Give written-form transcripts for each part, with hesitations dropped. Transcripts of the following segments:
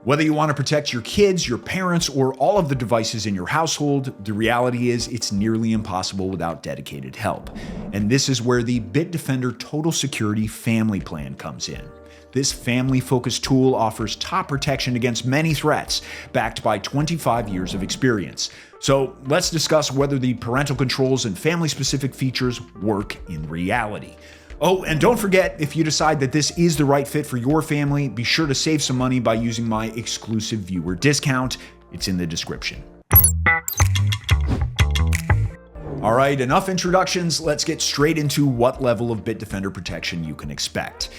Whether you want to protect your kids, your parents, or all of the devices in your household, the reality is it's nearly impossible without dedicated help. And this is where the Bitdefender Total Security Family Plan comes in. This family-focused tool offers top protection against many threats, backed by 25 years of experience. So let's discuss whether the parental controls and family-specific features work in reality. Oh, and don't forget, if you decide that this is the right fit for your family, be sure to save some money by using my exclusive viewer discount. It's in the description. All right, enough introductions. Let's get straight into what level of Bitdefender protection you can expect.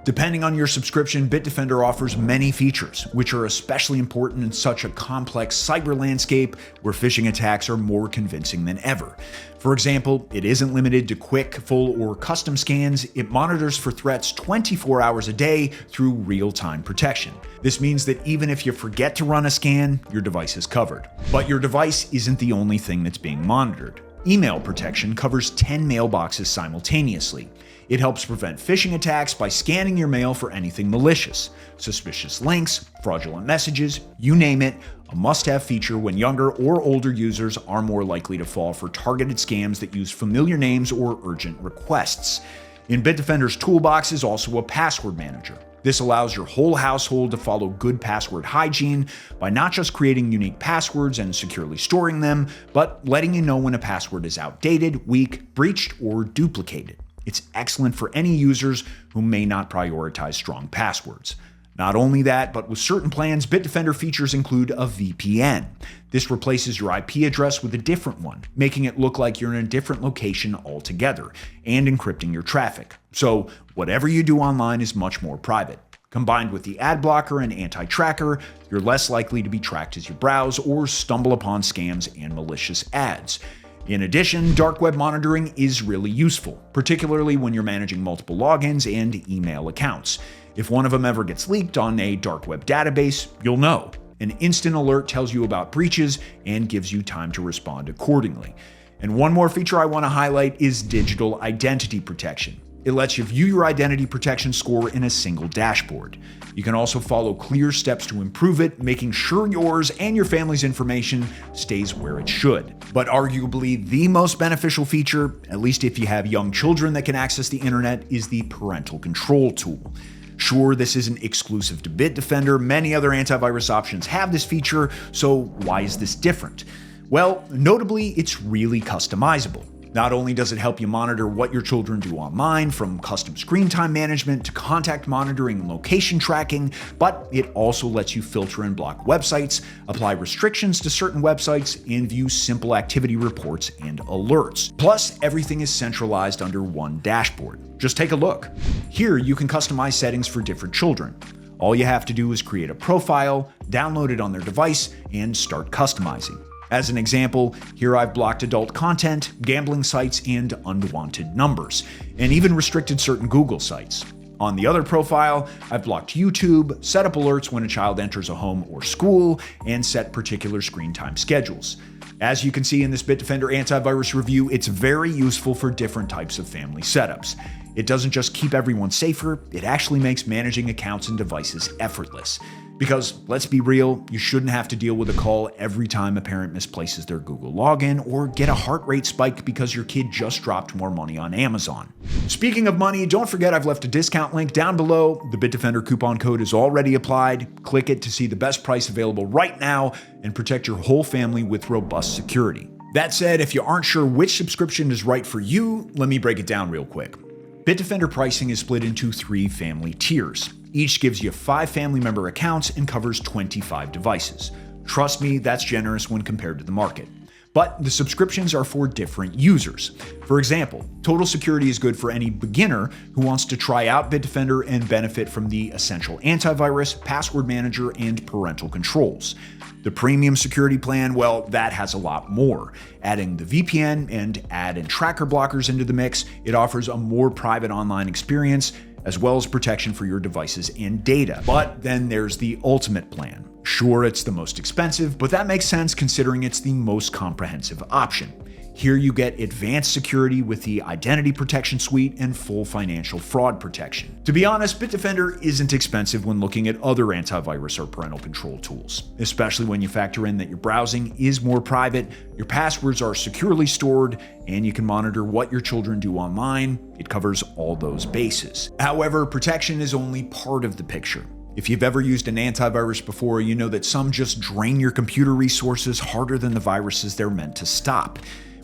Depending on your subscription, Bitdefender offers many features, which are especially important in such a complex cyber landscape where phishing attacks are more convincing than ever. For example, it isn't limited to quick, full, or custom scans. It monitors for threats 24 hours a day through real-time protection. This means that even if you forget to run a scan, your device is covered. But your device isn't the only thing that's being monitored. Email protection covers 10 mailboxes simultaneously. It helps prevent phishing attacks by scanning your mail for anything malicious. Suspicious links, fraudulent messages, you name it, a must-have feature when younger or older users are more likely to fall for targeted scams that use familiar names or urgent requests. In Bitdefender's toolbox is also a password manager. This allows your whole household to follow good password hygiene by not just creating unique passwords and securely storing them, but letting you know when a password is outdated, weak, breached, or duplicated. It's excellent for any users who may not prioritize strong passwords. Not only that, but with certain plans, Bitdefender features include a VPN. This replaces your IP address with a different one, making it look like you're in a different location altogether, and encrypting your traffic. So whatever you do online is much more private. Combined with the ad blocker and anti-tracker, you're less likely to be tracked as you browse or stumble upon scams and malicious ads. In addition, dark web monitoring is really useful, particularly when you're managing multiple logins and email accounts. If one of them ever gets leaked on a dark web database, you'll know. An instant alert tells you about breaches and gives you time to respond accordingly. And one more feature I want to highlight is digital identity protection. It lets you view your identity protection score in a single dashboard. You can also follow clear steps to improve it, making sure yours and your family's information stays where it should. But arguably the most beneficial feature, at least if you have young children that can access the internet, is the Parental Control tool. Sure, this isn't exclusive to Bitdefender. Many other antivirus options have this feature, so why is this different? Well, notably, it's really customizable. Not only does it help you monitor what your children do online, from custom screen time management to contact monitoring and location tracking, but it also lets you filter and block websites, apply restrictions to certain websites, and view simple activity reports and alerts. Plus, everything is centralized under one dashboard. Just take a look. Here, you can customize settings for different children. All you have to do is create a profile, download it on their device, and start customizing. As an example, here I've blocked adult content, gambling sites, and unwanted numbers, and even restricted certain Google sites. On the other profile, I've blocked YouTube, set up alerts when a child enters a home or school, and set particular screen time schedules. As you can see in this Bitdefender antivirus review, it's very useful for different types of family setups. It doesn't just keep everyone safer, it actually makes managing accounts and devices effortless. Because, let's be real, you shouldn't have to deal with a call every time a parent misplaces their Google login, or get a heart rate spike because your kid just dropped more money on Amazon. Speaking of money, don't forget I've left a discount link down below. The Bitdefender coupon code is already applied. Click it to see the best price available right now and protect your whole family with robust security. That said, if you aren't sure which subscription is right for you, let me break it down real quick. Bitdefender pricing is split into 3 family tiers. Each gives you 5 family member accounts and covers 25 devices. Trust me, that's generous when compared to the market. But the subscriptions are for different users. For example, Total Security is good for any beginner who wants to try out Bitdefender and benefit from the essential antivirus, password manager, and parental controls. The premium security plan, well, that has a lot more. Adding the VPN and ad and tracker blockers into the mix, it offers a more private online experience, as well as protection for your devices and data. But then there's the ultimate plan. Sure, it's the most expensive, but that makes sense considering it's the most comprehensive option. Here you get advanced security with the Identity Protection Suite and full financial fraud protection. To be honest, Bitdefender isn't expensive when looking at other antivirus or parental control tools, especially when you factor in that your browsing is more private, your passwords are securely stored, and you can monitor what your children do online. It covers all those bases. However, protection is only part of the picture. If you've ever used an antivirus before, you know that some just drain your computer resources harder than the viruses they're meant to stop.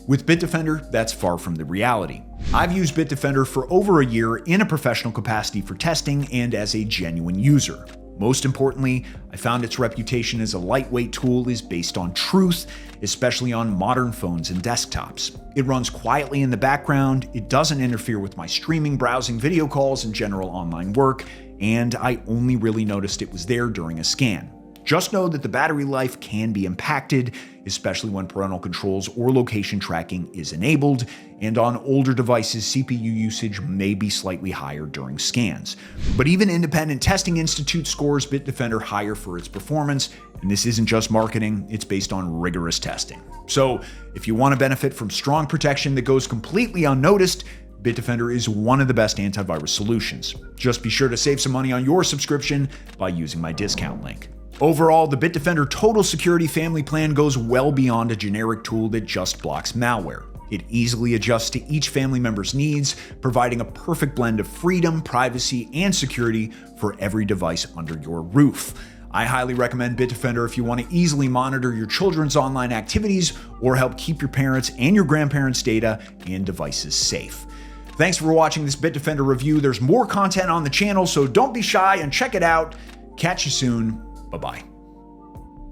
With Bitdefender, that's far from the reality. I've used Bitdefender for over a year in a professional capacity for testing and as a genuine user. Most importantly, I found its reputation as a lightweight tool is based on truth, especially on modern phones and desktops. It runs quietly in the background, it doesn't interfere with my streaming, browsing, video calls, and general online work, and I only really noticed it was there during a scan. Just know that the battery life can be impacted, especially when parental controls or location tracking is enabled, and on older devices, CPU usage may be slightly higher during scans. But even Independent Testing Institute scores Bitdefender higher for its performance, and this isn't just marketing, it's based on rigorous testing. So if you want to benefit from strong protection that goes completely unnoticed, Bitdefender is one of the best antivirus solutions. Just be sure to save some money on your subscription by using my discount link. Overall, the Bitdefender Total Security family plan goes well beyond a generic tool that just blocks malware. It easily adjusts to each family member's needs, providing a perfect blend of freedom, privacy, and security for every device under your roof. I highly recommend Bitdefender if you want to easily monitor your children's online activities or help keep your parents' and your grandparents' data and devices safe. Thanks for watching this Bitdefender review. There's more content on the channel, so don't be shy and check it out. Catch you soon. Bye-bye.